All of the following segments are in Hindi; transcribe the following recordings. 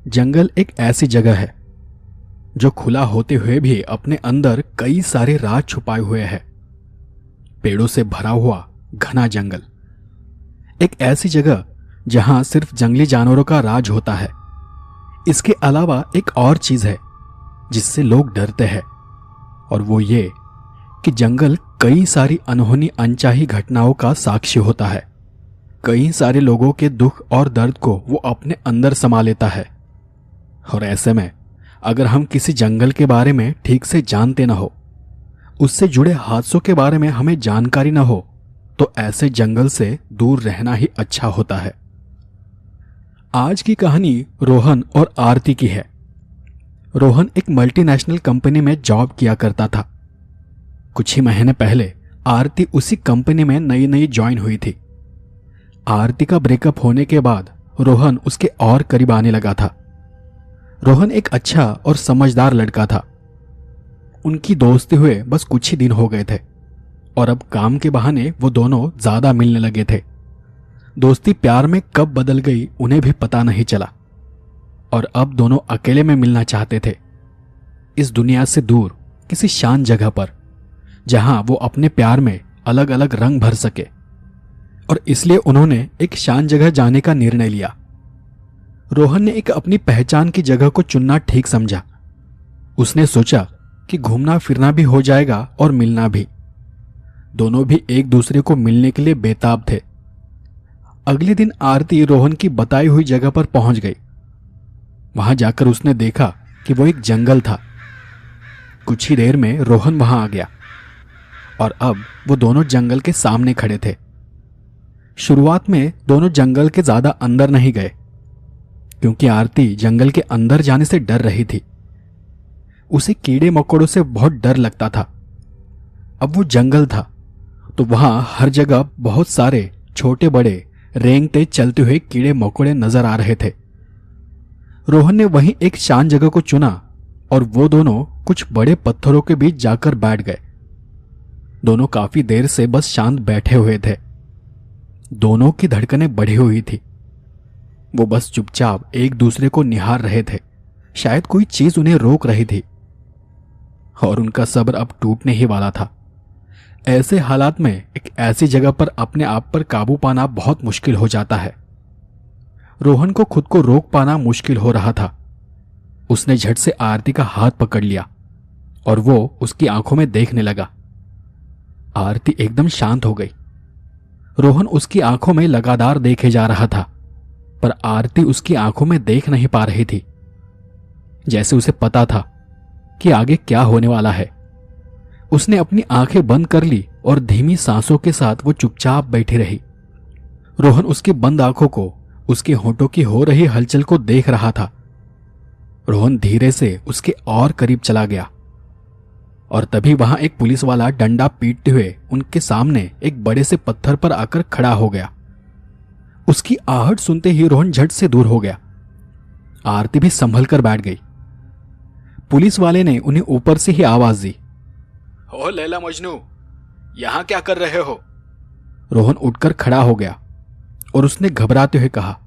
जंगल एक ऐसी जगह है जो खुला होते हुए भी अपने अंदर कई सारे राज छुपाए हुए है। पेड़ों से भरा हुआ घना जंगल, एक ऐसी जगह जहां सिर्फ जंगली जानवरों का राज होता है। इसके अलावा एक और चीज है जिससे लोग डरते हैं, और वो ये कि जंगल कई सारी अनहोनी अनचाही घटनाओं का साक्षी होता है। कई सारे लोगों के दुख और दर्द को वो अपने अंदर समा लेता है। और ऐसे में अगर हम किसी जंगल के बारे में ठीक से जानते न हो, उससे जुड़े हादसों के बारे में हमें जानकारी न हो, तो ऐसे जंगल से दूर रहना ही अच्छा होता है। आज की कहानी रोहन और आरती की है। रोहन एक मल्टीनेशनल कंपनी में जॉब किया करता था। कुछ ही महीने पहले आरती उसी कंपनी में नई नई ज्वाइन हुई थी। आरती का ब्रेकअप होने के बाद रोहन उसके और करीब आने लगा था। रोहन एक अच्छा और समझदार लड़का था। उनकी दोस्ती हुए बस कुछ ही दिन हो गए थे और अब काम के बहाने वो दोनों ज्यादा मिलने लगे थे। दोस्ती प्यार में कब बदल गई उन्हें भी पता नहीं चला, और अब दोनों अकेले में मिलना चाहते थे, इस दुनिया से दूर किसी शांत जगह पर, जहां वो अपने प्यार में अलग अलग रंग भर सके। और इसलिए उन्होंने एक शांत जगह जाने का निर्णय लिया। रोहन ने एक अपनी पहचान की जगह को चुनना ठीक समझा। उसने सोचा कि घूमना फिरना भी हो जाएगा और मिलना भी। दोनों भी एक दूसरे को मिलने के लिए बेताब थे। अगले दिन आरती रोहन की बताई हुई जगह पर पहुंच गई। वहां जाकर उसने देखा कि वो एक जंगल था। कुछ ही देर में रोहन वहां आ गया और अब वो दोनों जंगल के सामने खड़े थे। शुरुआत में दोनों जंगल के ज्यादा अंदर नहीं गए, क्योंकि आरती जंगल के अंदर जाने से डर रही थी। उसे कीड़े मकोड़ों से बहुत डर लगता था। अब वो जंगल था तो वहां हर जगह बहुत सारे छोटे बड़े रेंगते चलते हुए कीड़े मकोड़े नजर आ रहे थे। रोहन ने वहीं एक शांत जगह को चुना और वो दोनों कुछ बड़े पत्थरों के बीच जाकर बैठ गए। दोनों काफी देर से बस शांत बैठे हुए थे। दोनों की धड़कनें बढ़ी हुई थी। वो बस चुपचाप एक दूसरे को निहार रहे थे। शायद कोई चीज उन्हें रोक रही थी और उनका सब्र अब टूटने ही वाला था। ऐसे हालात में एक ऐसी जगह पर अपने आप पर काबू पाना बहुत मुश्किल हो जाता है। रोहन को खुद को रोक पाना मुश्किल हो रहा था। उसने झट से आरती का हाथ पकड़ लिया और वो उसकी आंखों में देखने लगा। आरती एकदम शांत हो गई। रोहन उसकी आंखों में लगातार देखे जा रहा था, पर आरती उसकी आंखों में देख नहीं पा रही थी, जैसे उसे पता था कि आगे क्या होने वाला है। उसने अपनी आंखें बंद कर ली और धीमी सांसों के साथ वो चुपचाप बैठी रही। रोहन उसकी बंद आंखों को, उसके होंठों की हो रही हलचल को देख रहा था। रोहन धीरे से उसके और करीब चला गया और तभी वहां एक पुलिस वाला डंडा पीटते हुए उनके सामने एक बड़े से पत्थर पर आकर खड़ा हो गया। उसकी आहट सुनते ही रोहन झट से दूर हो गया। आरती भी संभल कर बैठ गई। पुलिस वाले ने उन्हें ऊपर से ही आवाज दी, ओ लैला मजनू, यहां क्या कर रहे हो? रोहन उठकर खड़ा हो गया और उसने घबराते हुए कहा,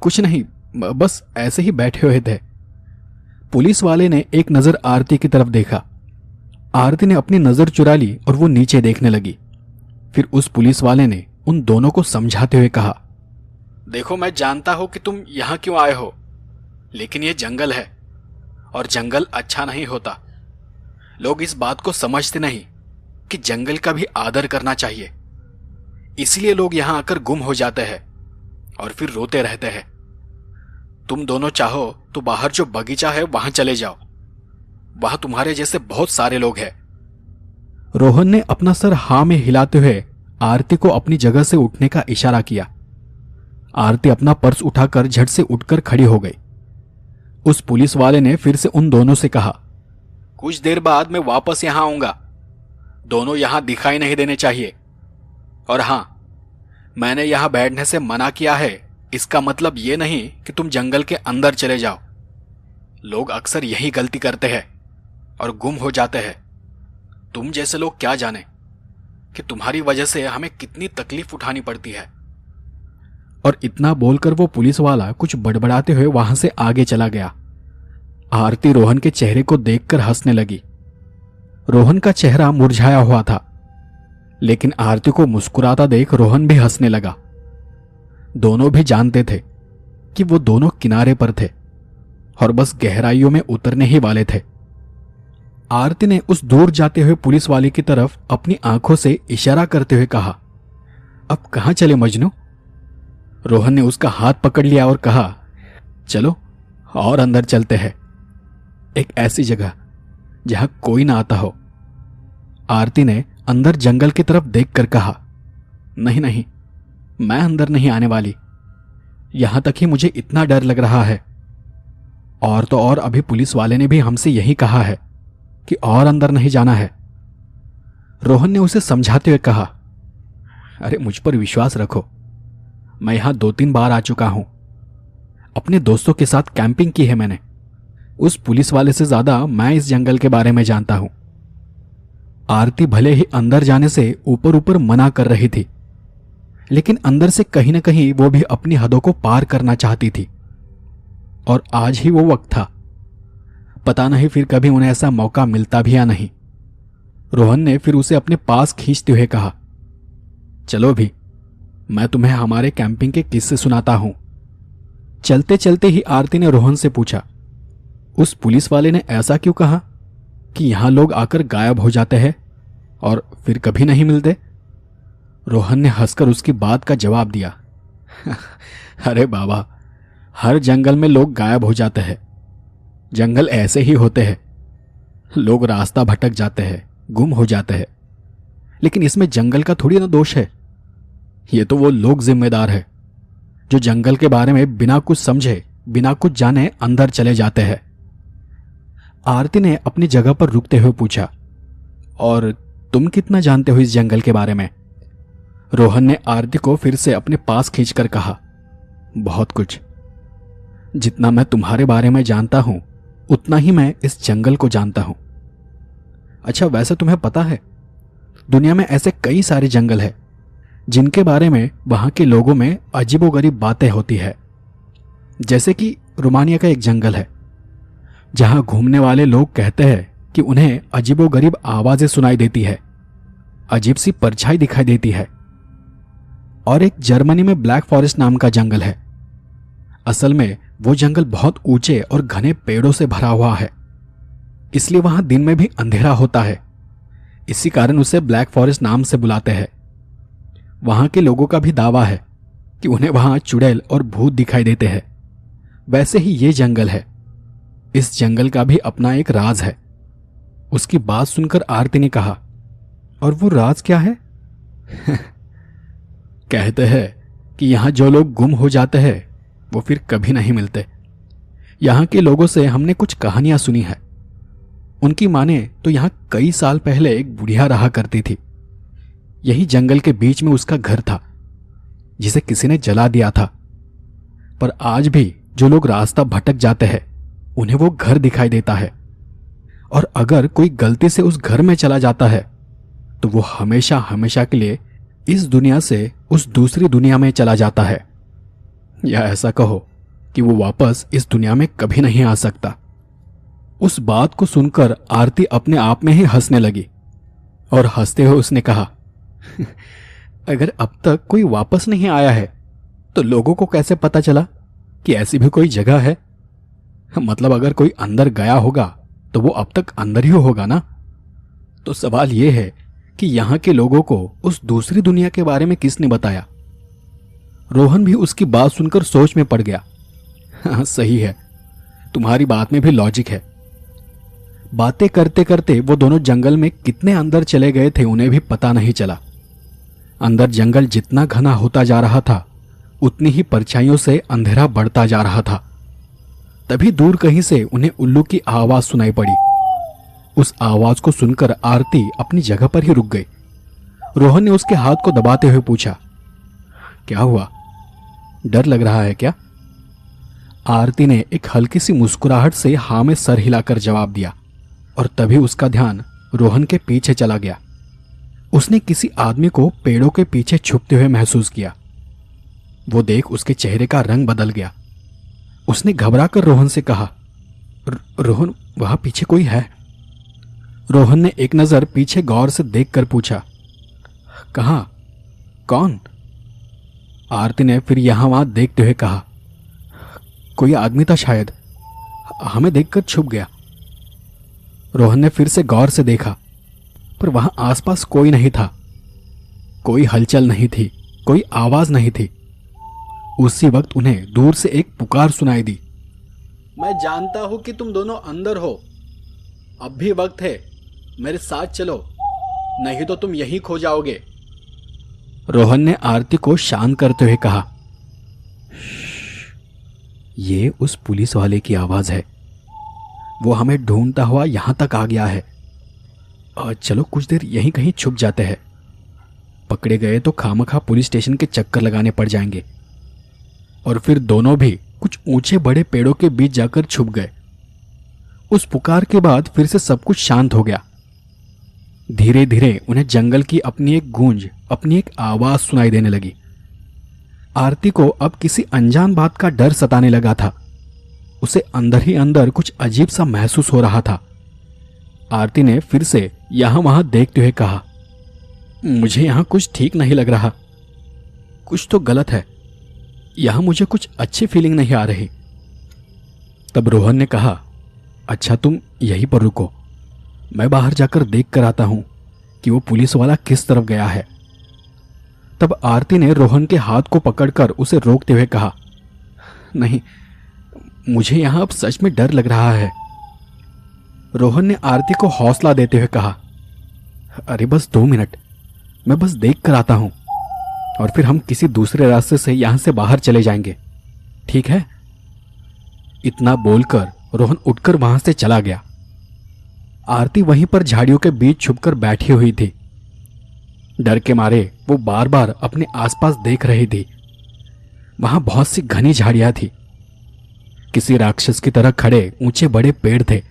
कुछ नहीं, बस ऐसे ही बैठे हुए थे। पुलिस वाले ने एक नजर आरती की तरफ देखा। आरती ने अपनी नजर चुरा ली और वो नीचे देखने लगी। फिर उस पुलिस वाले ने उन दोनों को समझाते हुए कहा, देखो, मैं जानता हूं कि तुम यहां क्यों आए हो, लेकिन ये जंगल है और जंगल अच्छा नहीं होता। लोग इस बात को समझते नहीं कि जंगल का भी आदर करना चाहिए। इसलिए लोग यहां आकर गुम हो जाते हैं और फिर रोते रहते हैं। तुम दोनों चाहो तो बाहर जो बगीचा है वहां चले जाओ, वहां तुम्हारे जैसे बहुत सारे लोग हैं। रोहन ने अपना सर हां में हिलाते हुए आरती को अपनी जगह से उठने का इशारा किया। आरती अपना पर्स उठाकर झट से उठकर खड़ी हो गई। उस पुलिस वाले ने फिर से उन दोनों से कहा, कुछ देर बाद मैं वापस यहां आऊंगा। दोनों यहां दिखाई नहीं देने चाहिए। और हां, मैंने यहां बैठने से मना किया है, इसका मतलब यह नहीं कि तुम जंगल के अंदर चले जाओ। लोग अक्सर यही गलती करते हैं और गुम हो जाते हैं। तुम जैसे लोग क्या जाने कि तुम्हारी वजह से हमें कितनी तकलीफ उठानी पड़ती है। और इतना बोलकर वो पुलिस वाला कुछ बड़बड़ाते हुए वहां से आगे चला गया। आरती रोहन के चेहरे को देखकर हंसने लगी। रोहन का चेहरा मुरझाया हुआ था, लेकिन आरती को मुस्कुराता देख रोहन भी हंसने लगा। दोनों भी जानते थे कि वो दोनों किनारे पर थे और बस गहराइयों में उतरने ही वाले थे। आरती ने उस दूर जाते हुए पुलिस वाले की तरफ अपनी आंखों से इशारा करते हुए कहा, अब कहां चले मजनू? रोहन ने उसका हाथ पकड़ लिया और कहा, चलो और अंदर चलते हैं, एक ऐसी जगह जहां कोई ना आता हो। आरती ने अंदर जंगल की तरफ देखकर कहा, नहीं नहीं, मैं अंदर नहीं आने वाली। यहां तक ही मुझे इतना डर लग रहा है। और तो और अभी पुलिस वाले ने भी हमसे यही कहा है कि और अंदर नहीं जाना है। रोहन ने उसे समझाते हुए कहा, अरे मुझ पर विश्वास रखो, मैं यहां 2-3 बार आ चुका हूं। अपने दोस्तों के साथ कैंपिंग की है मैंने। उस पुलिस वाले से ज्यादा मैं इस जंगल के बारे में जानता हूं। आरती भले ही अंदर जाने से ऊपर ऊपर मना कर रही थी, लेकिन अंदर से कहीं ना कहीं वो भी अपनी हदों को पार करना चाहती थी। और आज ही वो वक्त था। पता नहीं फिर कभी उन्हें ऐसा मौका मिलता भी या नहीं। रोहन ने फिर उसे अपने पास खींचते हुए कहा, चलो भी, मैं तुम्हें हमारे कैंपिंग के किस्से सुनाता हूं। चलते चलते ही आरती ने रोहन से पूछा, उस पुलिस वाले ने ऐसा क्यों कहा कि यहां लोग आकर गायब हो जाते हैं और फिर कभी नहीं मिलते? रोहन ने हंसकर उसकी बात का जवाब दिया, अरे बाबा, हर जंगल में लोग गायब हो जाते हैं। जंगल ऐसे ही होते हैं, लोग रास्ता भटक जाते हैं, गुम हो जाते हैं। लेकिन इसमें जंगल का थोड़ी ना दोष है। ये तो वो लोग जिम्मेदार है जो जंगल के बारे में बिना कुछ समझे, बिना कुछ जाने अंदर चले जाते हैं। आरती ने अपनी जगह पर रुकते हुए पूछा, और तुम कितना जानते हो इस जंगल के बारे में? रोहन ने आरती को फिर से अपने पास खींचकर कहा, बहुत कुछ। जितना मैं तुम्हारे बारे में जानता हूं उतना ही मैं इस जंगल को जानता हूं। अच्छा, वैसे तुम्हें पता है दुनिया में ऐसे कई सारे जंगल हैं जिनके बारे में वहां के लोगों में अजीबोगरीब बातें होती है। जैसे कि रोमानिया का एक जंगल है जहां घूमने वाले लोग कहते हैं कि उन्हें अजीबोगरीब आवाजें सुनाई देती है, अजीब सी परछाई दिखाई देती है। और एक जर्मनी में ब्लैक फॉरेस्ट नाम का जंगल है। असल में वो जंगल बहुत ऊंचे और घने पेड़ों से भरा हुआ है, इसलिए वहां दिन में भी अंधेरा होता है। इसी कारण उसे ब्लैक फॉरेस्ट नाम से बुलाते हैं। वहां के लोगों का भी दावा है कि उन्हें वहां चुड़ैल और भूत दिखाई देते हैं। वैसे ही ये जंगल है। इस जंगल का भी अपना एक राज है। उसकी बात सुनकर आरती ने कहा, और वो राज क्या है? कहते हैं कि यहां जो लोग गुम हो जाते हैं वो फिर कभी नहीं मिलते। यहां के लोगों से हमने कुछ कहानियां सुनी है। उनकी माने तो यहां कई साल पहले एक बुढ़िया रहा करती थी। यही जंगल के बीच में उसका घर था, जिसे किसी ने जला दिया था। पर आज भी जो लोग रास्ता भटक जाते हैं उन्हें वो घर दिखाई देता है। और अगर कोई गलती से उस घर में चला जाता है तो वो हमेशा हमेशा के लिए इस दुनिया से उस दूसरी दुनिया में चला जाता है, या ऐसा कहो कि वो वापस इस दुनिया में कभी नहीं आ सकता। उस बात को सुनकर आरती अपने आप में ही हंसने लगी और हंसते हुए उसने कहा, अगर अब तक कोई वापस नहीं आया है तो लोगों को कैसे पता चला कि ऐसी भी कोई जगह है? मतलब अगर कोई अंदर गया होगा तो वो अब तक अंदर ही होगा ना। तो सवाल यह है कि यहां के लोगों को उस दूसरी दुनिया के बारे में किसने बताया? रोहन भी उसकी बात सुनकर सोच में पड़ गया। हाँ, सही है, तुम्हारी बात में भी लॉजिक है। बातें करते करते वो दोनों जंगल में कितने अंदर चले गए थे उन्हें भी पता नहीं चला। अंदर जंगल जितना घना होता जा रहा था उतनी ही परछाइयों से अंधेरा बढ़ता जा रहा था। तभी दूर कहीं से उन्हें उल्लू की आवाज सुनाई पड़ी। उस आवाज को सुनकर आरती अपनी जगह पर ही रुक गई। रोहन ने उसके हाथ को दबाते हुए पूछा, क्या हुआ, डर लग रहा है क्या? आरती ने एक हल्की सी मुस्कुराहट से हाँ में सर हिलाकर जवाब दिया और तभी उसका ध्यान रोहन के पीछे चला गया। उसने किसी आदमी को पेड़ों के पीछे छुपते हुए महसूस किया। वो देख उसके चेहरे का रंग बदल गया। उसने घबराकर रोहन से कहा, रोहन, वहां पीछे कोई है? रोहन ने एक नजर पीछे गौर से देखकर पूछा, कहां? कौन? आरती ने फिर यहां वहां देखते हुए कहा, कोई आदमी था शायद, हमें देखकर छुप गया। रोहन ने फिर से गौर से देखा, पर वहां आसपास कोई नहीं था। कोई हलचल नहीं थी, कोई आवाज नहीं थी। उसी वक्त उन्हें दूर से एक पुकार सुनाई दी, मैं जानता हूं कि तुम दोनों अंदर हो। अब भी वक्त है, मेरे साथ चलो, नहीं तो तुम यहीं खो जाओगे। रोहन ने आरती को शांत करते हुए कहा, ये उस पुलिस वाले की आवाज है। वो हमें ढूंढता हुआ यहां तक आ गया है। चलो कुछ देर यहीं कहीं छुप जाते हैं। पकड़े गए तो खामखा पुलिस स्टेशन के चक्कर लगाने पड़ जाएंगे। और फिर दोनों भी कुछ ऊंचे बड़े पेड़ों के बीच जाकर छुप गए। उस पुकार के बाद फिर से सब कुछ शांत हो गया। धीरे धीरे उन्हें जंगल की अपनी एक गूंज, अपनी एक आवाज सुनाई देने लगी। आरती को अब किसी अनजान बात का डर सताने लगा था। उसे अंदर ही अंदर कुछ अजीब सा महसूस हो रहा था। आरती ने फिर से यहां वहां देखते हुए कहा, मुझे यहां कुछ ठीक नहीं लग रहा। कुछ तो गलत है। यहां मुझे कुछ अच्छी फीलिंग नहीं आ रही। तब रोहन ने कहा, अच्छा तुम यहीं पर रुको, मैं बाहर जाकर देख कर आता हूं कि वो पुलिस वाला किस तरफ गया है। तब आरती ने रोहन के हाथ को पकड़कर उसे रोकते हुए कहा, नहीं, मुझे यहां अब सच में डर लग रहा है। रोहन ने आरती को हौसला देते हुए कहा, अरे बस 2 मिनट, मैं बस देख कर आता हूं और फिर हम किसी दूसरे रास्ते से यहां से बाहर चले जाएंगे, ठीक है? इतना बोलकर रोहन उठकर वहां से चला गया। आरती वहीं पर झाड़ियों के बीच छुपकर बैठी हुई थी। डर के मारे वो बार बार अपने आसपास देख रही थी। वहां बहुत सी घनी झाड़ियां थी। किसी राक्षस की तरह खड़े ऊंचे बड़े पेड़ थे।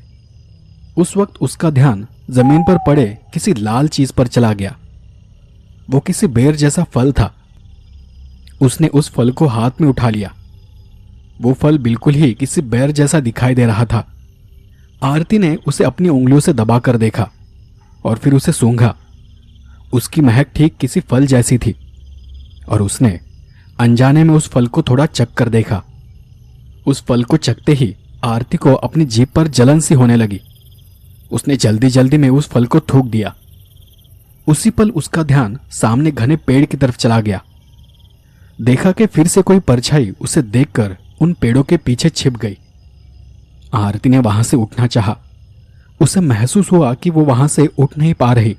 उस वक्त उसका ध्यान जमीन पर पड़े किसी लाल चीज पर चला गया। वो किसी बेर जैसा फल था। उसने उस फल को हाथ में उठा लिया। वो फल बिल्कुल ही किसी बेर जैसा दिखाई दे रहा था। आरती ने उसे अपनी उंगलियों से दबाकर देखा और फिर उसे सूंघा। उसकी महक ठीक किसी फल जैसी थी और उसने अनजाने में उस फल को थोड़ा चख कर देखा। उस फल को चखते ही आरती को अपनी जीभ पर जलन सी होने लगी। उसने जल्दी जल्दी में उस फल को थूक दिया। उसी पल उसका ध्यान सामने घने पेड़ की तरफ चला गया। देखा कि फिर से कोई परछाई उसे देखकर उन पेड़ों के पीछे छिप गई। आरती ने वहां से उठना चाहा। उसे महसूस हुआ कि वो वहां से उठ नहीं पा रही।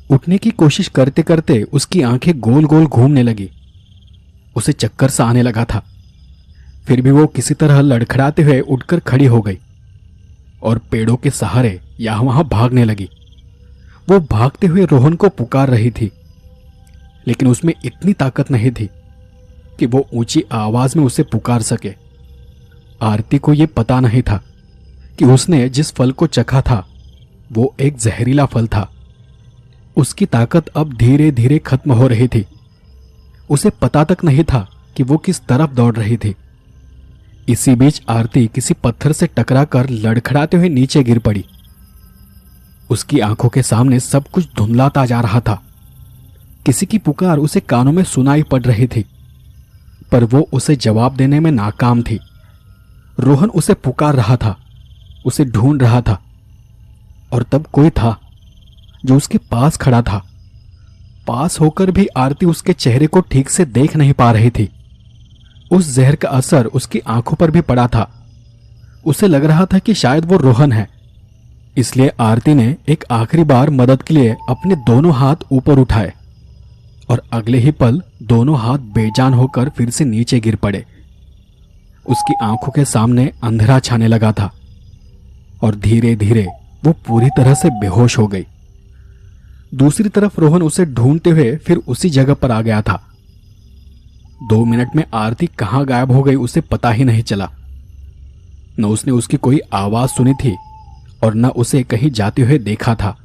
उठने की कोशिश करते करते उसकी आंखें गोल गोल घूमने लगी। उसे चक्कर सा आने लगा था। फिर भी वो किसी तरह लड़खड़ाते हुए उठकर खड़ी हो गई और पेड़ों के सहारे यहां वहां भागने लगी। वो भागते हुए रोहन को पुकार रही थी, लेकिन उसमें इतनी ताकत नहीं थी कि वो ऊंची आवाज में उसे पुकार सके। आरती को यह पता नहीं था कि उसने जिस फल को चखा था वो एक जहरीला फल था। उसकी ताकत अब धीरे धीरे खत्म हो रही थी। उसे पता तक नहीं था कि वो किस तरफ दौड़ रही थी। इसी बीच आरती किसी पत्थर से टकराकर लड़खड़ाते हुए नीचे गिर पड़ी। उसकी आंखों के सामने सब कुछ धुंधलाता जा रहा था। किसी की पुकार उसे कानों में सुनाई पड़ रही थी, पर वो उसे जवाब देने में नाकाम थी। रोहन उसे पुकार रहा था, उसे ढूंढ रहा था, और तब कोई था जो उसके पास खड़ा था। पास होकर भी आरती उसके चेहरे को ठीक से देख नहीं पा रही थी। उस जहर का असर उसकी आंखों पर भी पड़ा था। उसे लग रहा था कि शायद वो रोहन है। इसलिए आरती ने एक आखिरी बार मदद के लिए अपने दोनों हाथ ऊपर उठाए और अगले ही पल दोनों हाथ बेजान होकर फिर से नीचे गिर पड़े। उसकी आंखों के सामने अंधेरा छाने लगा था और धीरे धीरे वो पूरी तरह से बेहोश हो गई। दूसरी तरफ रोहन उसे ढूंढते हुए फिर उसी जगह पर आ गया था। 2 मिनट में आरती कहां गायब हो गई उसे पता ही नहीं चला। न उसने उसकी कोई आवाज सुनी थी और न उसे कहीं जाते हुए देखा था।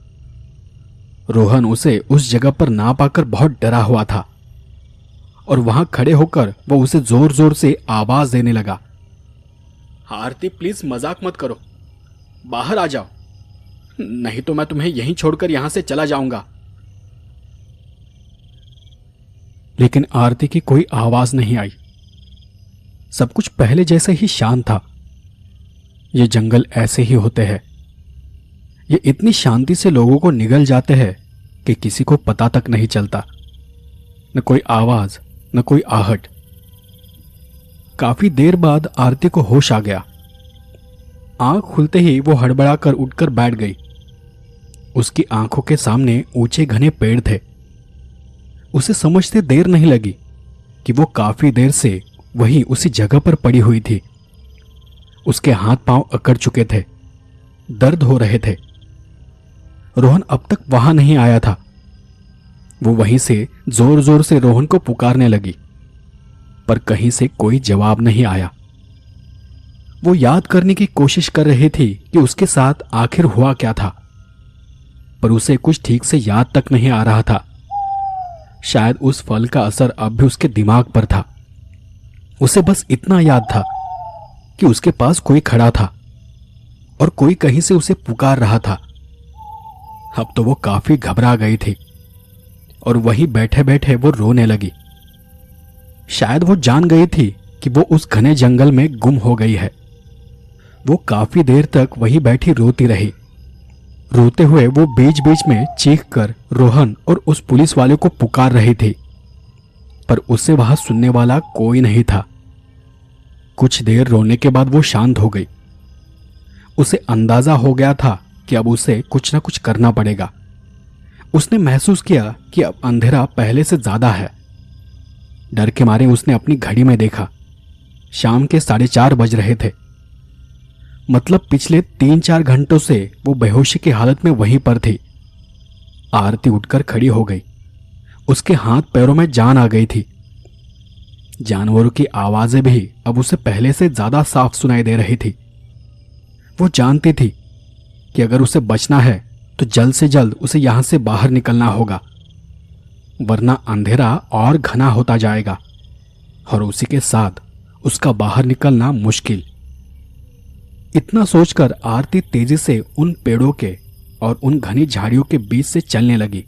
रोहन उसे उस जगह पर ना पाकर बहुत डरा हुआ था और वहां खड़े होकर वो उसे जोर जोर से आवाज देने लगा। आरती, प्लीज मजाक मत करो, बाहर आ जाओ, नहीं तो मैं तुम्हें यहीं छोड़कर यहां से चला जाऊंगा। लेकिन आरती की कोई आवाज नहीं आई। सब कुछ पहले जैसे ही शांत था। ये जंगल ऐसे ही होते हैं। ये इतनी शांति से लोगों को निगल जाते हैं कि किसी को पता तक नहीं चलता। न कोई आवाज, न कोई आहट। काफी देर बाद आरती को होश आ गया। आंख खुलते ही वो हड़बड़ाकर उठकर बैठ गई। उसकी आंखों के सामने ऊंचे घने पेड़ थे। उसे समझते देर नहीं लगी कि वो काफी देर से वहीं उसी जगह पर पड़ी हुई थी। उसके हाथ पांव अकड़ चुके थे, दर्द हो रहे थे। रोहन अब तक वहां नहीं आया था। वो वहीं से जोर जोर से रोहन को पुकारने लगी, पर कहीं से कोई जवाब नहीं आया। वो याद करने की कोशिश कर रही थी कि उसके साथ आखिर हुआ क्या था, पर उसे कुछ ठीक से याद तक नहीं आ रहा था। शायद उस फल का असर अब भी उसके दिमाग पर था। उसे बस इतना याद था कि उसके पास कोई खड़ा था और कोई कहीं से उसे पुकार रहा था। अब तो वो काफी घबरा गई थी और वहीं बैठे बैठे वो रोने लगी। शायद वो जान गई थी कि वो उस घने जंगल में गुम हो गई है। वो काफी देर तक वहीं बैठी रोती रही। रोते हुए वो बीच बीच में चीख कर रोहन और उस पुलिस वाले को पुकार रही थी, पर उसे वहां सुनने वाला कोई नहीं था। कुछ देर रोने के बाद वो शांत हो गई। उसे अंदाजा हो गया था कि अब उसे कुछ न कुछ करना पड़ेगा। उसने महसूस किया कि अब अंधेरा पहले से ज्यादा है। डर के मारे उसने अपनी घड़ी में देखा। शाम के 4:30 बज रहे थे। मतलब पिछले 3-4 घंटों से वो बेहोशी की हालत में वहीं पर थी। आरती उठकर खड़ी हो गई। उसके हाथ पैरों में जान आ गई थी। जानवरों की आवाजें भी अब उसे पहले से ज्यादा साफ सुनाई दे रही थी। वो जानती थी कि अगर उसे बचना है तो जल्द से जल्द उसे यहां से बाहर निकलना होगा, वरना अंधेरा और घना होता जाएगा और उसी के साथ उसका बाहर निकलना मुश्किल। इतना सोचकर आरती तेजी से उन पेड़ों के और उन घनी झाड़ियों के बीच से चलने लगी।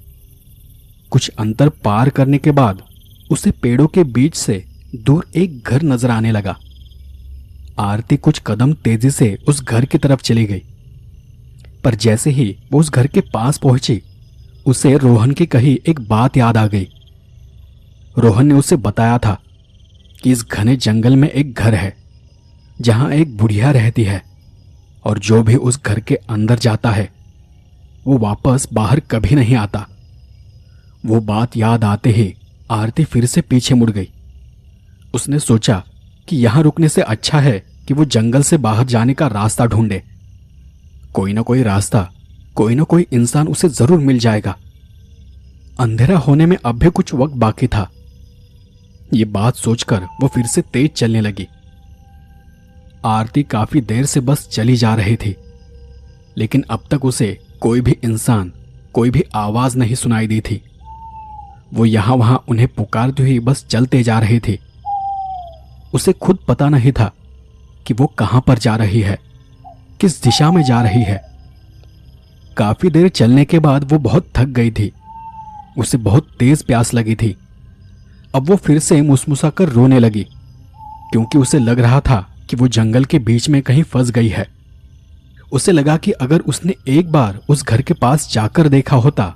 कुछ अंतर पार करने के बाद उसे पेड़ों के बीच से दूर एक घर नजर आने लगा। आरती कुछ कदम तेजी से उस घर की तरफ चली गई, पर जैसे ही वो उस घर के पास पहुंची उसे रोहन की कही एक बात याद आ गई। रोहन ने उसे बताया था कि इस घने जंगल में एक घर है जहां एक बुढ़िया रहती है और जो भी उस घर के अंदर जाता है वो वापस बाहर कभी नहीं आता। वो बात याद आते ही आरती फिर से पीछे मुड़ गई। उसने सोचा कि यहां रुकने से अच्छा है कि वो जंगल से बाहर जाने का रास्ता ढूंढे। कोई ना कोई रास्ता, कोई ना कोई इंसान उसे जरूर मिल जाएगा। अंधेरा होने में अब भी कुछ वक्त बाकी था। ये बात सोचकर वो फिर से तेज चलने लगी। आरती काफी देर से बस चली जा रही थी, लेकिन अब तक उसे कोई भी इंसान, कोई भी आवाज नहीं सुनाई दी थी। वो यहां वहां उन्हें पुकारती हुई बस चलते जा रही थी। उसे खुद पता नहीं था कि वो कहां पर जा रही है, किस दिशा में जा रही है। काफी देर चलने के बाद वो बहुत थक गई थी। उसे बहुत तेज प्यास लगी थी। अब वो फिर से मुसमुसाकर रोने लगी, क्योंकि उसे लग रहा था कि वो जंगल के बीच में कहीं फंस गई है। उसे लगा कि अगर उसने एक बार उस घर के पास जाकर देखा होता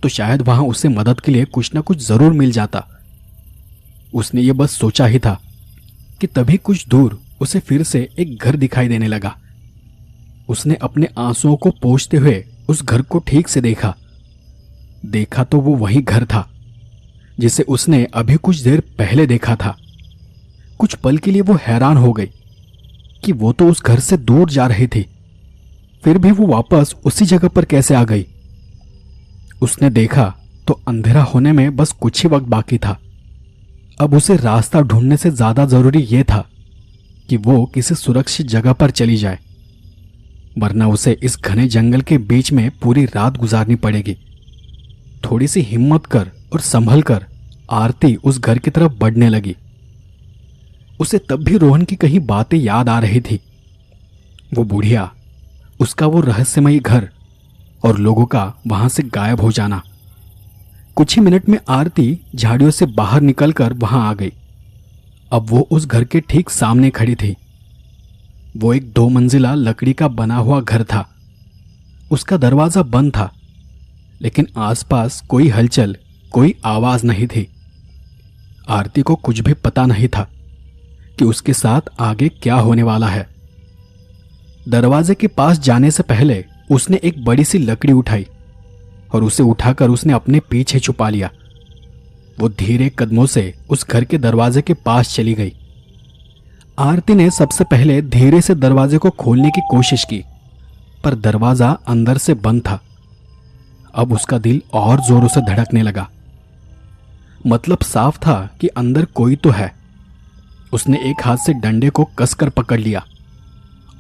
तो शायद वहां उसे मदद के लिए कुछ ना कुछ जरूर मिल जाता। उसने ये बस सोचा ही था कि तभी कुछ दूर उसे फिर से एक घर दिखाई देने लगा। उसने अपने आंसुओं को पोंछते हुए उस घर को ठीक से देखा तो वो वही घर था जिसे उसने अभी कुछ देर पहले देखा था। कुछ पल के लिए वो हैरान हो गई कि वो तो उस घर से दूर जा रही थी, फिर भी वो वापस उसी जगह पर कैसे आ गई। उसने देखा तो अंधेरा होने में बस कुछ ही वक्त बाकी था। अब उसे रास्ता ढूंढने से ज्यादा जरूरी यह था कि वो किसी सुरक्षित जगह पर चली जाए, वरना उसे इस घने जंगल के बीच में पूरी रात गुजारनी पड़ेगी। थोड़ी सी हिम्मत कर और संभल कर आरती उस घर की तरफ बढ़ने लगी। उसे तब भी रोहन की कहीं बातें याद आ रही थी। वो बुढ़िया, उसका वो रहस्यमयी घर और लोगों का वहां से गायब हो जाना। कुछ ही मिनट में आरती झाड़ियों से बाहर निकलकर वहां आ गई। अब वो उस घर के ठीक सामने खड़ी थी। वो एक 2 मंजिला लकड़ी का बना हुआ घर था। उसका दरवाजा बंद था, लेकिन आसपास कोई हलचल, कोई आवाज नहीं थी। आरती को कुछ भी पता नहीं था कि उसके साथ आगे क्या होने वाला है। दरवाजे के पास जाने से पहले उसने एक बड़ी सी लकड़ी उठाई और उसे उठाकर उसने अपने पीछे छुपा लिया। वो धीरे कदमों से उस घर के दरवाजे के पास चली गई। आरती ने सबसे पहले धीरे से दरवाजे को खोलने की कोशिश की, पर दरवाजा अंदर से बंद था। अब उसका दिल और जोरों से धड़कने लगा। मतलब साफ था कि अंदर कोई तो है। उसने एक हाथ से डंडे को कसकर पकड़ लिया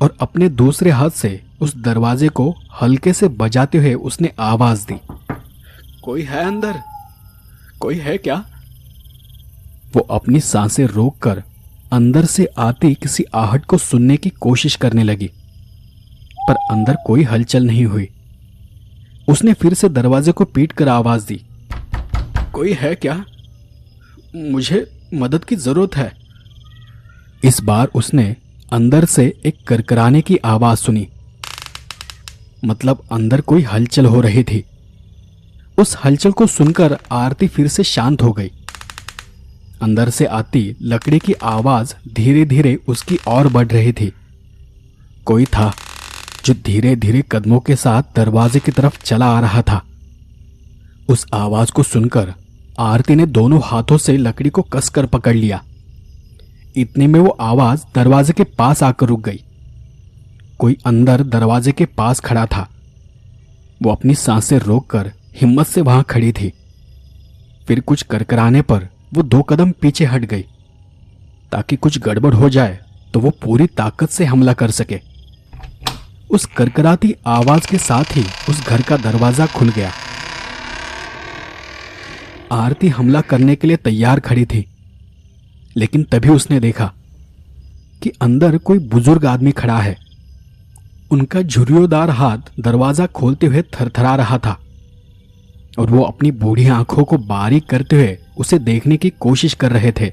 और अपने दूसरे हाथ से उस दरवाजे को हल्के से बजाते हुए उसने आवाज दी, कोई है अंदर? कोई है क्या? वो अपनी सांसें रोककर अंदर से आती किसी आहट को सुनने की कोशिश करने लगी, पर अंदर कोई हलचल नहीं हुई। उसने फिर से दरवाजे को पीट कर आवाज दी, कोई है क्या? मुझे मदद की जरूरत है। इस बार उसने अंदर से एक करकराने की आवाज सुनी। मतलब अंदर कोई हलचल हो रही थी। उस हलचल को सुनकर आरती फिर से शांत हो गई। अंदर से आती लकड़ी की आवाज धीरे धीरे उसकी ओर बढ़ रही थी। कोई था जो धीरे धीरे कदमों के साथ दरवाजे की तरफ चला आ रहा था। उस आवाज को सुनकर आरती ने दोनों हाथों से लकड़ी को कसकर पकड़ लिया। इतने में वो आवाज दरवाजे के पास आकर रुक गई। कोई अंदर दरवाजे के पास खड़ा था। वो अपनी सांसें रोककर हिम्मत से वहां खड़ी थी। फिर कुछ करकराने पर वो 2 कदम पीछे हट गई, ताकि कुछ गड़बड़ हो जाए तो वो पूरी ताकत से हमला कर सके। उस करकराती आवाज के साथ ही उस घर का दरवाजा खुल गया। आरती हमला करने के लिए तैयार खड़ी थी, लेकिन तभी उसने देखा कि अंदर कोई बुजुर्ग आदमी खड़ा है। उनका झुर्रियोंदार हाथ दरवाजा खोलते हुए थरथरा रहा था और वो अपनी बूढ़ी आंखों को बारीक करते हुए उसे देखने की कोशिश कर रहे थे।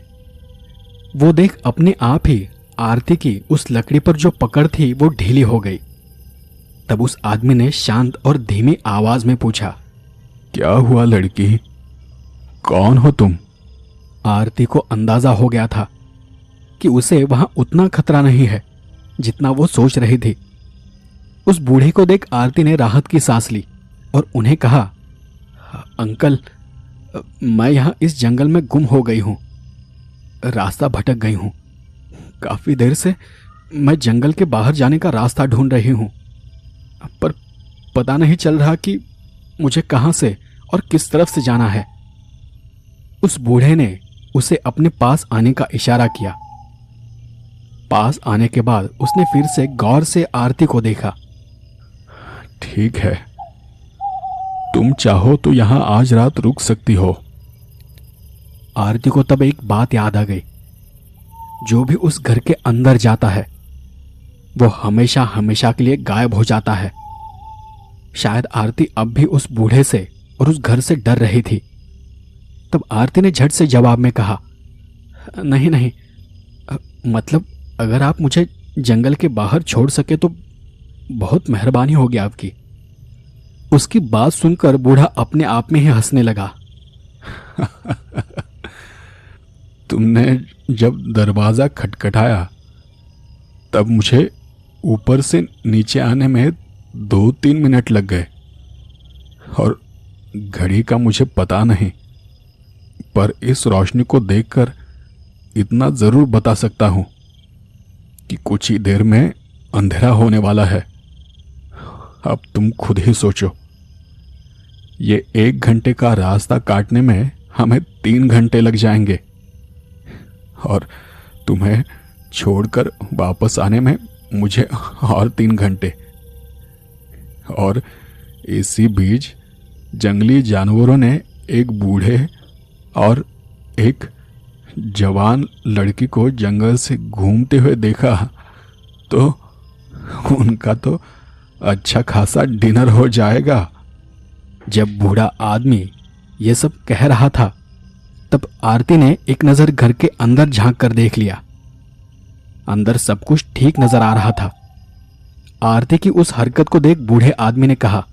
वो देख अपने आप ही आरती की उस लकड़ी पर जो पकड़ थी वो ढीली हो गई। तब उस आदमी ने शांत और धीमी आवाज में पूछा, क्या हुआ लड़की? कौन हो तुम? आरती को अंदाजा हो गया था कि उसे वहां उतना खतरा नहीं है जितना वो सोच रही थी। उस बूढ़े को देख आरती ने राहत की सांस ली और उन्हें कहा, अंकल, मैं यहां इस जंगल में गुम हो गई हूं, रास्ता भटक गई हूं। काफी देर से मैं जंगल के बाहर जाने का रास्ता ढूंढ रही हूं, पर पता नहीं चल रहा कि मुझे कहां से और किस तरफ से जाना है। उस बूढ़े ने उसे अपने पास आने का इशारा किया। पास आने के बाद उसने फिर से गौर से आरती को देखा। ठीक है, तुम चाहो तो यहां आज रात रुक सकती हो। आरती को तब एक बात याद आ गई। जो भी उस घर के अंदर जाता है वो हमेशा हमेशा के लिए गायब हो जाता है। शायद आरती अब भी उस बूढ़े से और उस घर से डर रही थी। तब आरती ने झट से जवाब में कहा, नहीं नहीं, मतलब अगर आप मुझे जंगल के बाहर छोड़ सके तो बहुत मेहरबानी होगी आपकी। उसकी बात सुनकर बूढ़ा अपने आप में ही हंसने लगा। तुमने जब दरवाजा खटखटाया तब मुझे ऊपर से नीचे आने में 2-3 मिनट लग गए और घड़ी का मुझे पता नहीं, पर इस रोशनी को देखकर इतना जरूर बता सकता हूं कि कुछ ही देर में अंधेरा होने वाला है। अब तुम खुद ही सोचो, ये 1 घंटे का रास्ता काटने में हमें 3 घंटे लग जाएंगे और तुम्हें छोड़कर वापस आने में मुझे और 3 घंटे। और इसी बीच जंगली जानवरों ने एक बूढ़े और एक जवान लड़की को जंगल से घूमते हुए देखा तो उनका तो अच्छा खासा डिनर हो जाएगा। जब बूढ़ा आदमी ये सब कह रहा था तब आरती ने एक नजर घर के अंदर झांक कर देख लिया। अंदर सब कुछ ठीक नजर आ रहा था। आरती की उस हरकत को देख बूढ़े आदमी ने कहा,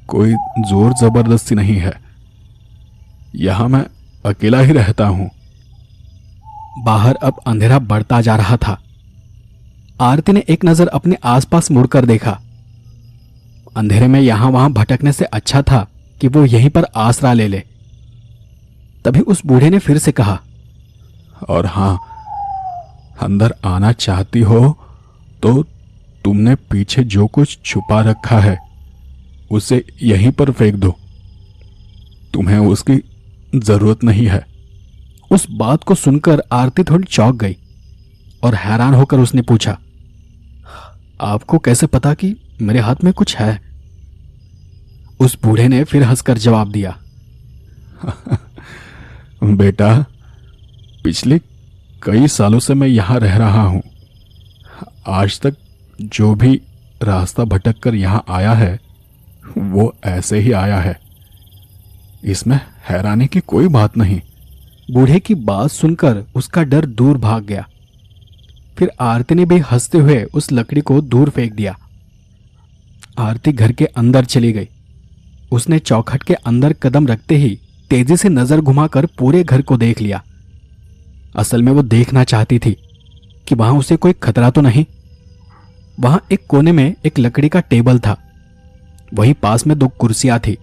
कोई जोर जबरदस्ती नहीं है, यहां मैं अकेला ही रहता हूं। बाहर अब अंधेरा बढ़ता जा रहा था। आरती ने एक नजर अपने आसपास मुड़कर देखा। अंधेरे में यहां वहां भटकने से अच्छा था कि वो यहीं पर आसरा ले ले। तभी उस बूढ़े ने फिर से कहा, और हां, अंदर आना चाहती हो तो तुमने पीछे जो कुछ छुपा रखा है उसे यहीं पर फेंक दो, तुम्हें उसकी जरूरत नहीं है। उस बात को सुनकर आरती थोड़ी चौंक गई और हैरान होकर उसने पूछा, आपको कैसे पता कि मेरे हाथ में कुछ है? उस बूढ़े ने फिर हंसकर जवाब दिया, बेटा, पिछले कई सालों से मैं यहां रह रहा हूं। आज तक जो भी रास्ता भटक कर यहां आया है वो ऐसे ही आया है, इसमें हैरानी की कोई बात नहीं। बूढ़े की बात सुनकर उसका डर दूर भाग गया। फिर आरती ने भी हंसते हुए उस लकड़ी को दूर फेंक दिया। आरती घर के अंदर चली गई। उसने चौखट के अंदर कदम रखते ही तेजी से नजर घुमाकर पूरे घर को देख लिया। असल में वो देखना चाहती थी कि वहां उसे कोई खतरा तो नहीं। वहां एक कोने में एक लकड़ी का टेबल था, वहीं पास में 2 कुर्सियां थी।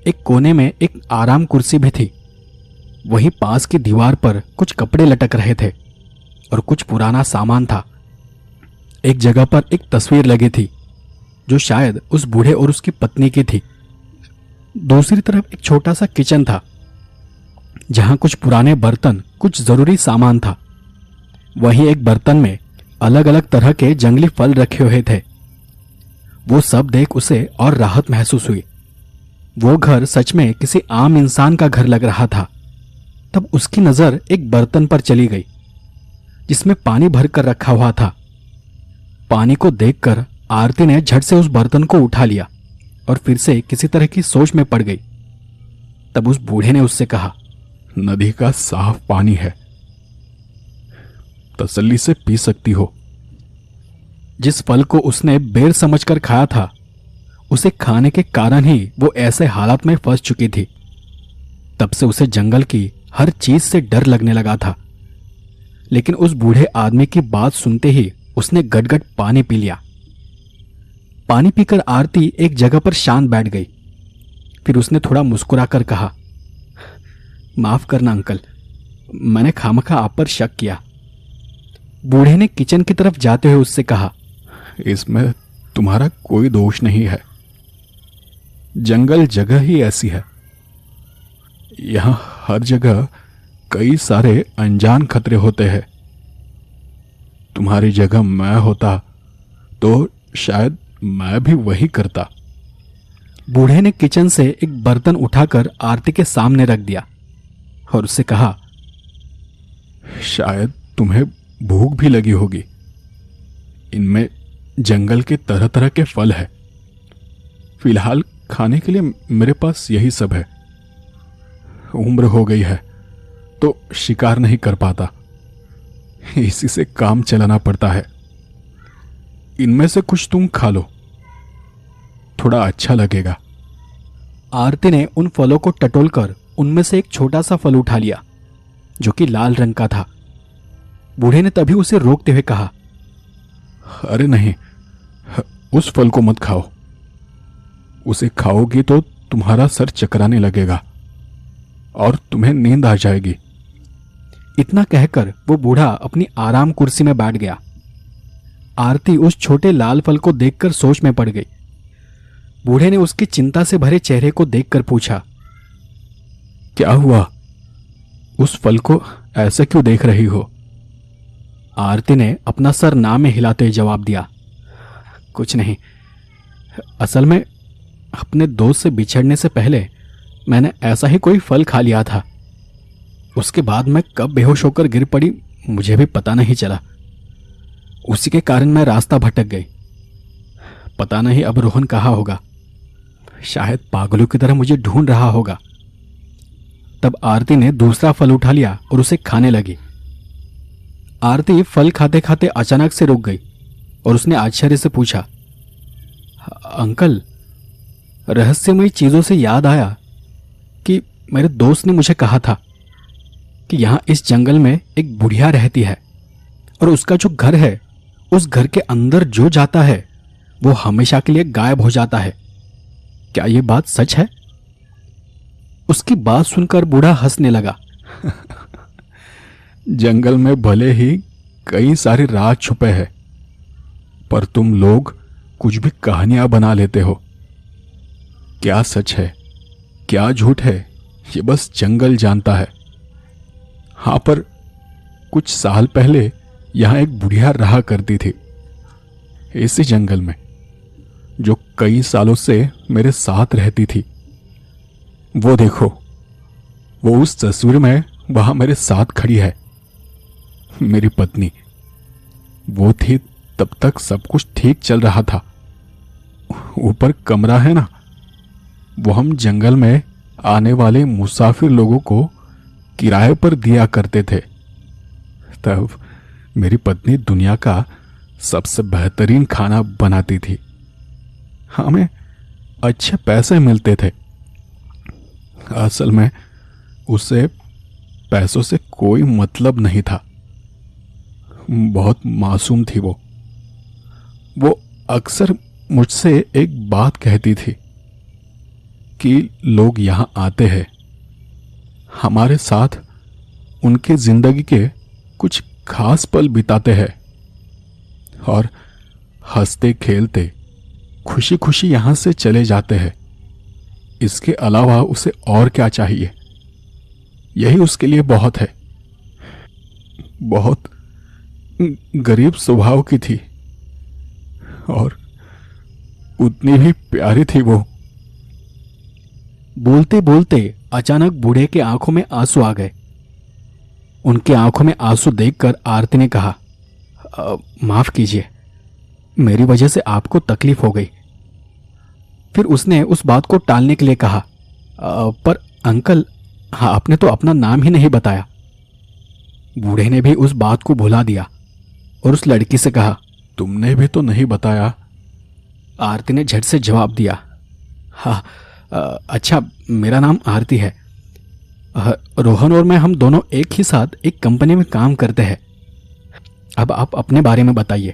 एक कोने में एक आराम कुर्सी भी थी। वहीं पास की दीवार पर कुछ कपड़े लटक रहे थे और कुछ पुराना सामान था। एक जगह पर एक तस्वीर लगी थी जो शायद उस बूढ़े और उसकी पत्नी की थी। दूसरी तरफ एक छोटा सा किचन था जहां कुछ पुराने बर्तन, कुछ जरूरी सामान था। वहीं एक बर्तन में अलग अलग तरह के जंगली फल रखे हुए थे। वो सब देख उसे और राहत महसूस हुई। वो घर सच में किसी आम इंसान का घर लग रहा था। तब उसकी नजर एक बर्तन पर चली गई जिसमें पानी भरकर रखा हुआ था। पानी को देखकर आरती ने झट से उस बर्तन को उठा लिया और फिर से किसी तरह की सोच में पड़ गई। तब उस बूढ़े ने उससे कहा, नदी का साफ पानी है, तसल्ली से पी सकती हो। जिस फल को उसने बेर समझकर खाया था उसे खाने के कारण ही वो ऐसे हालात में फंस चुकी थी। तब से उसे जंगल की हर चीज से डर लगने लगा था। लेकिन उस बूढ़े आदमी की बात सुनते ही उसने गटगट पानी पी लिया। पानी पीकर आरती एक जगह पर शांत बैठ गई। फिर उसने थोड़ा मुस्कुराकर कहा, माफ करना अंकल, मैंने खामखा आप पर शक किया। बूढ़े ने किचन की तरफ जाते हुए उससे कहा, इसमें तुम्हारा कोई दोष नहीं है, जंगल जगह ही ऐसी है। यहां हर जगह कई सारे अनजान खतरे होते हैं। तुम्हारी जगह मैं होता तो शायद मैं भी वही करता। बूढ़े ने किचन से एक बर्तन उठाकर आरती के सामने रख दिया और उससे कहा, शायद तुम्हें भूख भी लगी होगी। इनमें जंगल के तरह तरह के फल है। फिलहाल खाने के लिए मेरे पास यही सब है। उम्र हो गई है तो शिकार नहीं कर पाता, इसी से काम चलाना पड़ता है। इनमें से कुछ तुम खा लो, थोड़ा अच्छा लगेगा। आरती ने उन फलों को टटोलकर उनमें से एक छोटा सा फल उठा लिया जो कि लाल रंग का था। बूढ़े ने तभी उसे रोकते हुए कहा, अरे नहीं, उस फल को मत खाओ। उसे खाओगी तो तुम्हारा सर चकराने लगेगा और तुम्हें नींद आ जाएगी। इतना कहकर वो बूढ़ा अपनी आराम कुर्सी में बैठ गया। आरती उस छोटे लाल फल को देखकर सोच में पड़ गई। बूढ़े ने उसकी चिंता से भरे चेहरे को देखकर पूछा, क्या हुआ? उस फल को ऐसे क्यों देख रही हो? आरती ने अपना सर ना में हिलाते हुए जवाब दिया, कुछ नहीं, असल में अपने दोस्त से बिछड़ने से पहले मैंने ऐसा ही कोई फल खा लिया था। उसके बाद मैं कब बेहोश होकर गिर पड़ी मुझे भी पता नहीं चला। उसी के कारण मैं रास्ता भटक गई। पता नहीं अब रोहन कहाँ होगा, शायद पागलों की तरह मुझे ढूंढ रहा होगा। तब आरती ने दूसरा फल उठा लिया और उसे खाने लगी। आरती फल खाते खाते अचानक से रुक गई और उसने आश्चर्य से पूछा, अंकल, रहस्यमयी चीजों से याद आया कि मेरे दोस्त ने मुझे कहा था कि यहां इस जंगल में एक बुढ़िया रहती है और उसका जो घर है, उस घर के अंदर जो जाता है वो हमेशा के लिए गायब हो जाता है। क्या ये बात सच है? उसकी बात सुनकर बूढ़ा हंसने लगा। जंगल में भले ही कई सारे राज छुपे हैं, पर तुम लोग कुछ भी कहानियां बना लेते हो। क्या सच है क्या झूठ है ये बस जंगल जानता है। हां, पर कुछ साल पहले यहां एक बुढ़िया रहा करती थी, इसी जंगल में, जो कई सालों से मेरे साथ रहती थी। वो देखो, वो उस तस्वीर में वहां मेरे साथ खड़ी है, मेरी पत्नी। वो थी तब तक सब कुछ ठीक चल रहा था। ऊपर कमरा है ना, वो हम जंगल में आने वाले मुसाफिर लोगों को किराए पर दिया करते थे। तब मेरी पत्नी दुनिया का सबसे बेहतरीन खाना बनाती थी। हमें अच्छे पैसे मिलते थे। असल में उसे पैसों से कोई मतलब नहीं था। बहुत मासूम थी वो अक्सर मुझसे एक बात कहती थी कि लोग यहां आते हैं, हमारे साथ उनके जिंदगी के कुछ खास पल बिताते हैं और हंसते खेलते खुशी खुशी यहां से चले जाते हैं। इसके अलावा उसे और क्या चाहिए? यही उसके लिए बहुत है। बहुत गरीब स्वभाव की थी और उतनी ही प्यारी थी वो। बोलते बोलते अचानक बूढ़े के आंखों में आंसू आ गए। उनके आंखों में आंसू देखकर आरती ने कहा, माफ कीजिए, मेरी वजह से आपको तकलीफ हो गई। फिर उसने उस बात को टालने के लिए कहा, पर अंकल, हाँ, आपने तो अपना नाम ही नहीं बताया। बूढ़े ने भी उस बात को भुला दिया और उस लड़की से कहा, तुमने भी तो नहीं बताया। आरती ने झट से जवाब दिया, हाँ, अच्छा, मेरा नाम आरती है। रोहन और मैं, हम दोनों एक ही साथ एक कंपनी में काम करते हैं। अब आप अपने बारे में बताइए।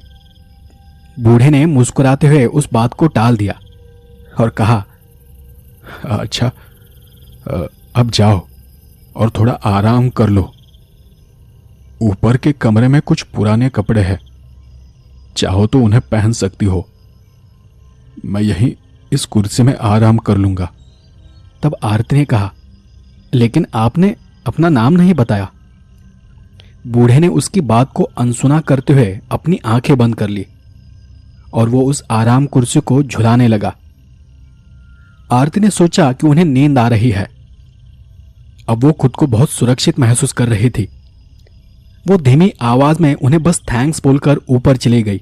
बूढ़े ने मुस्कुराते हुए उस बात को टाल दिया और कहा, अच्छा, अब जाओ और थोड़ा आराम कर लो। ऊपर के कमरे में कुछ पुराने कपड़े हैं, चाहो तो उन्हें पहन सकती हो। मैं यहीं इस कुर्सी में आराम कर लूंगा। तब आरती ने कहा, लेकिन आपने अपना नाम नहीं बताया। बूढ़े ने उसकी बात को अनसुना करते हुए अपनी आंखें बंद कर ली और वो उस आराम कुर्सी को झुलाने लगा। आरती ने सोचा कि उन्हें नींद आ रही है। अब वो खुद को बहुत सुरक्षित महसूस कर रही थी। वो धीमी आवाज में उन्हें बस थैंक्स बोलकर ऊपर चली गई।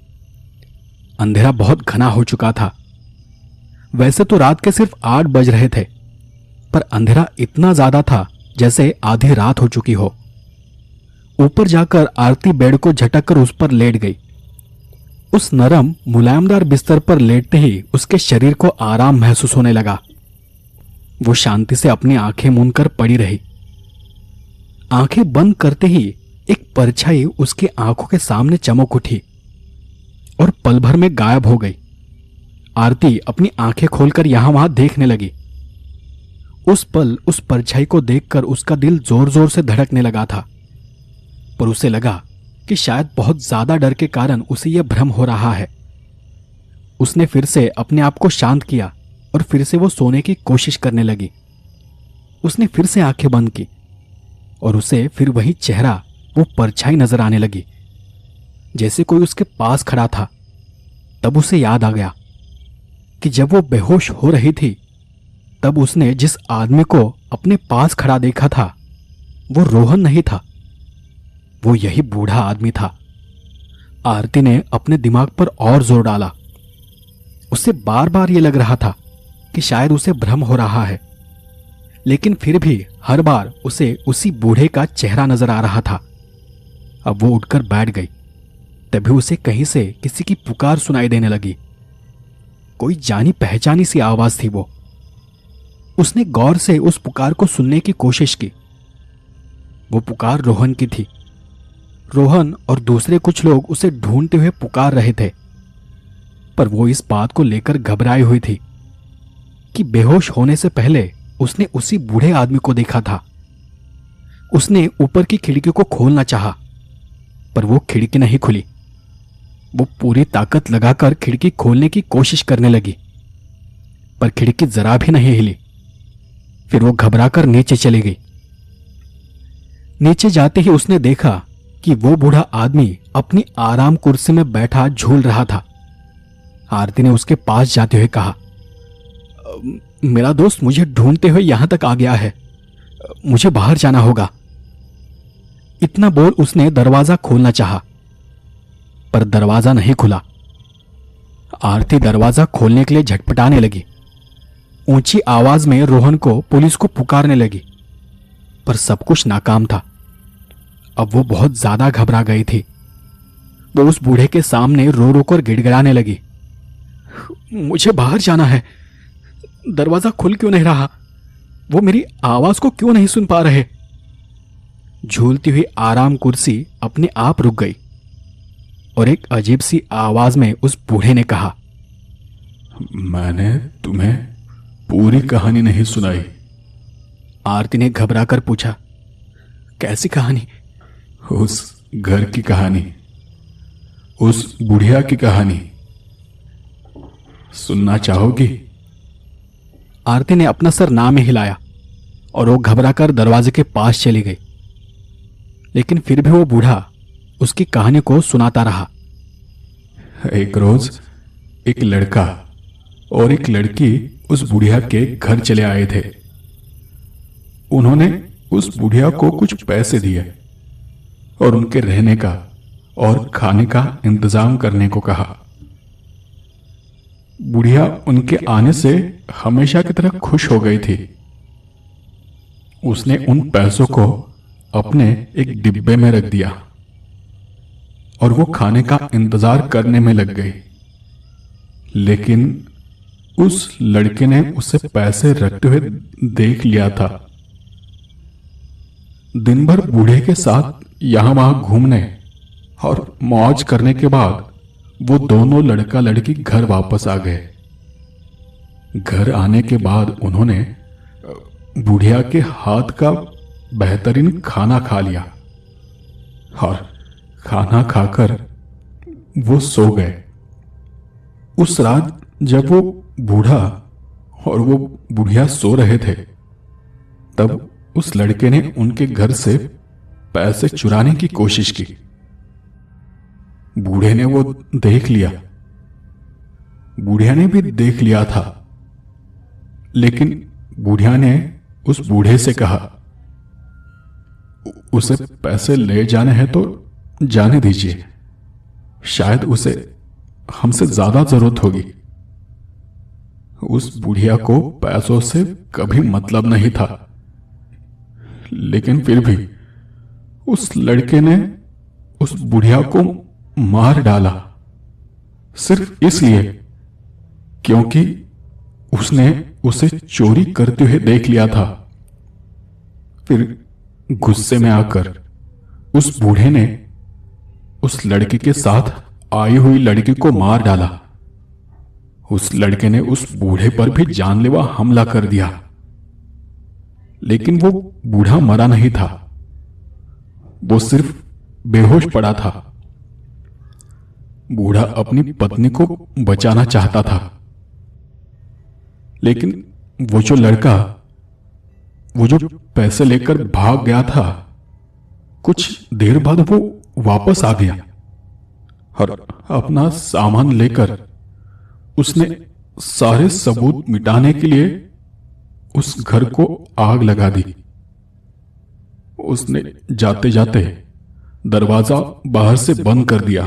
अंधेरा बहुत घना हो चुका था। वैसे तो रात के सिर्फ 8 बज रहे थे, पर अंधेरा इतना ज्यादा था जैसे आधी रात हो चुकी हो। ऊपर जाकर आरती बेड को झटककर उस पर लेट गई। उस नरम मुलायमदार बिस्तर पर लेटते ही उसके शरीर को आराम महसूस होने लगा। वो शांति से अपनी आंखें मूंदकर पड़ी रही। आंखें बंद करते ही एक परछाई उसकी आंखों के सामने चमक उठी और पल भर में गायब हो गई। आरती अपनी आंखें खोलकर यहां वहां देखने लगी। उस पल उस परछाई को देखकर उसका दिल जोर जोर से धड़कने लगा था, पर उसे लगा कि शायद बहुत ज्यादा डर के कारण उसे यह भ्रम हो रहा है। उसने फिर से अपने आप को शांत किया और फिर से वो सोने की कोशिश करने लगी। उसने फिर से आंखें बंद की और उसे फिर वही चेहरा, वो परछाई नजर आने लगी, जैसे कोई उसके पास खड़ा था। तब उसे याद आ गया कि जब वो बेहोश हो रही थी, तब उसने जिस आदमी को अपने पास खड़ा देखा था, वो रोहन नहीं था, वो यही बूढ़ा आदमी था। आरती ने अपने दिमाग पर और जोर डाला। उसे बार बार ये लग रहा था कि शायद उसे भ्रम हो रहा है, लेकिन फिर भी हर बार उसे उसी बूढ़े का चेहरा नजर आ रहा था। अब वो उठकर बैठ गई। तभी उसे कहीं से किसी की पुकार सुनाई देने लगी। कोई जानी पहचानी सी आवाज थी वो। उसने गौर से उस पुकार को सुनने की कोशिश की। वो पुकार रोहन की थी। रोहन और दूसरे कुछ लोग उसे ढूंढते हुए पुकार रहे थे, पर वो इस बात को लेकर घबराई हुई थी कि बेहोश होने से पहले उसने उसी बूढ़े आदमी को देखा था। उसने ऊपर की खिड़की को खोलना चाहा, पर वो खिड़की नहीं खुली। वो पूरी ताकत लगाकर खिड़की खोलने की कोशिश करने लगी, पर खिड़की जरा भी नहीं हिली। फिर वो घबराकर नीचे चली गई। नीचे जाते ही उसने देखा कि वो बूढ़ा आदमी अपनी आराम कुर्सी में बैठा झूल रहा था। आरती ने उसके पास जाते हुए कहा, मेरा दोस्त मुझे ढूंढते हुए यहां तक आ गया है, मुझे बाहर जाना होगा। इतना बोल उसने दरवाजा खोलना चाहा, पर दरवाजा नहीं खुला। आरती दरवाजा खोलने के लिए झटपटाने लगी। ऊंची आवाज में रोहन को, पुलिस को पुकारने लगी, पर सब कुछ नाकाम था। अब वो बहुत ज्यादा घबरा गई थी। वो उस बूढ़े के सामने रो रो कर गिड़गिड़ाने लगी, मुझे बाहर जाना है, दरवाजा खुल क्यों नहीं रहा, वो मेरी आवाज को क्यों नहीं सुन पा रहे। झूलती हुई आराम कुर्सी अपने आप रुक गई और एक अजीब सी आवाज में उस बूढ़े ने कहा, मैंने तुम्हें पूरी कहानी नहीं सुनाई। आरती ने घबराकर पूछा, कैसी कहानी? उस घर की कहानी, उस बुढ़िया की कहानी सुनना चाहोगी? आरती ने अपना सर ना में हिलाया और वो घबराकर दरवाजे के पास चली गई। लेकिन फिर भी वो बूढ़ा उसकी कहानी को सुनाता रहा। एक रोज एक लड़का और एक लड़की उस बुढ़िया के घर चले आए थे। उन्होंने उस बुढ़िया को कुछ पैसे दिए और उनके रहने का और खाने का इंतजाम करने को कहा। बुढ़िया उनके आने से हमेशा की तरह खुश हो गई थी। उसने उन पैसों को अपने एक डिब्बे में रख दिया और वो खाने का इंतजार करने में लग गई। लेकिन उस लड़के ने उसे पैसे रखते हुए देख लिया था। दिन भर बूढ़े के साथ यहां वहां घूमने और मौज करने के बाद वो दोनों लड़का लड़की घर वापस आ गए। घर आने के बाद उन्होंने बुढ़िया के हाथ का बेहतरीन खाना खा लिया और खाना खाकर वो सो गए। उस रात जब वो बूढ़ा और वो बुढ़िया सो रहे थे, तब उस लड़के ने उनके घर से पैसे चुराने की कोशिश की। बूढ़े ने वो देख लिया। बुढ़िया ने भी देख लिया था, लेकिन बुढ़िया ने उस बूढ़े से कहा, उसे पैसे ले जाने हैं तो जाने दीजिए, शायद उसे हमसे ज्यादा जरूरत होगी। उस बुढ़िया को पैसों से कभी मतलब नहीं था, लेकिन फिर भी उस लड़के ने उस बुढ़िया को मार डाला, सिर्फ इसलिए क्योंकि उसने उसे चोरी करते हुए देख लिया था। फिर गुस्से में आकर उस बूढ़े ने उस लड़के के साथ आई हुई लड़की को मार डाला। उस लड़के ने उस बूढ़े पर भी जानलेवा हमला कर दिया, लेकिन वो बूढ़ा मरा नहीं था, वो सिर्फ बेहोश पड़ा था। बूढ़ा अपनी पत्नी को बचाना चाहता था, लेकिन वो जो लड़का, वो जो पैसे लेकर भाग गया था, कुछ देर बाद वो वापस आ गया और अपना सामान लेकर उसने सारे सबूत मिटाने के लिए उस घर को आग लगा दी। उसने जाते जाते दरवाजा बाहर से बंद कर दिया।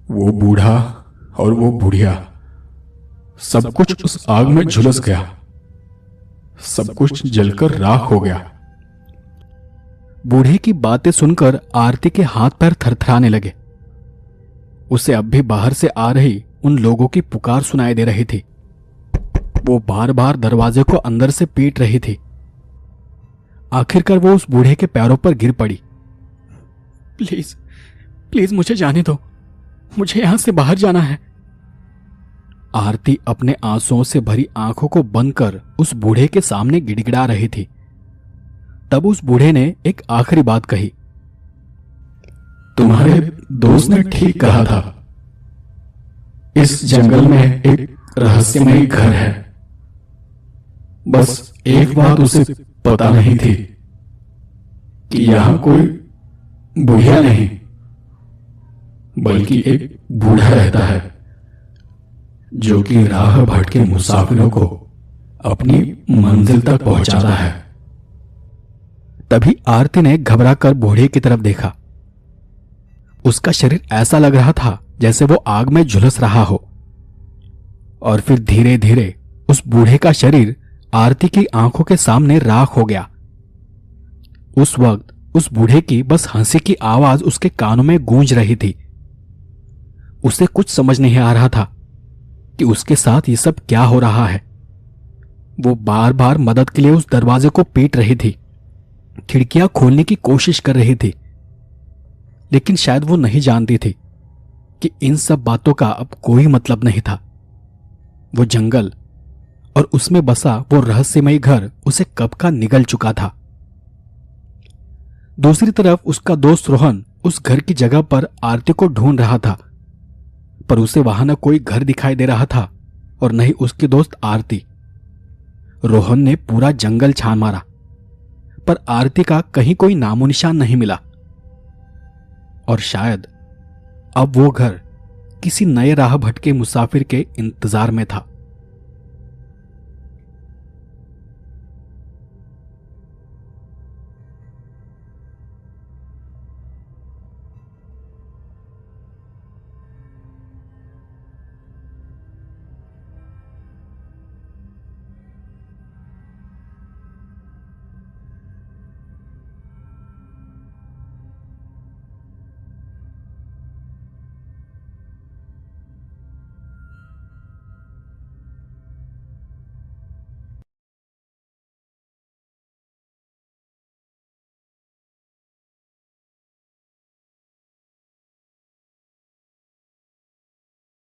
वो बूढ़ा और वो बुढ़िया सब कुछ उस आग में झुलस गया। सब कुछ जलकर राख हो गया। बूढ़े की बातें सुनकर आरती के हाथ पैर थरथराने लगे। उसे अब भी बाहर से आ रही उन लोगों की पुकार सुनाई दे रही थी। वो बार बार दरवाजे को अंदर से पीट रही थी। आखिरकार वो उस बूढ़े के पैरों पर गिर पड़ी। प्लीज प्लीज मुझे जाने दो, मुझे यहां से बाहर जाना है। आरती अपने आंसुओं से भरी आंखों को बंद कर उस बूढ़े के सामने गिड़गिड़ा रही थी। तब उस बूढ़े ने एक आखिरी बात कही। तुम्हारे दोस्त ने ठीक कहा था, इस जंगल में एक रहस्यमयी घर है। बस एक बात उसे पता नहीं थी कि यहां कोई बुढ़िया नहीं बल्कि एक बूढ़ा रहता है जो कि राह भटके मुसाफिरों को अपनी मंजिल तक पहुंचाता है। तभी आरती ने घबराकर बूढ़े की तरफ देखा। उसका शरीर ऐसा लग रहा था जैसे वो आग में झुलस रहा हो। और फिर धीरे धीरे उस बूढ़े का शरीर आरती की आंखों के सामने राख हो गया। उस वक्त उस बूढ़े की बस हंसी की आवाज उसके कानों में गूंज रही थी। उसे कुछ समझ नहीं आ रहा था कि उसके साथ ये सब क्या हो रहा है। वो बार बार मदद के लिए उस दरवाजे को पीट रही थी, खिड़कियां खोलने की कोशिश कर रही थी, लेकिन शायद वो नहीं जानती थी कि इन सब बातों का अब कोई मतलब नहीं था। वो जंगल और उसमें बसा वो रहस्यमयी घर उसे कब का निगल चुका था। दूसरी तरफ उसका दोस्त रोहन उस घर की जगह पर आरती को ढूंढ रहा था, पर उसे वहां न कोई घर दिखाई दे रहा था और न ही उसकी दोस्त आरती। रोहन ने पूरा जंगल छान मारा, पर आरती का कहीं कोई नामो निशान नहीं मिला। और शायद अब वो घर किसी नए राह भटके मुसाफिर के इंतजार में था।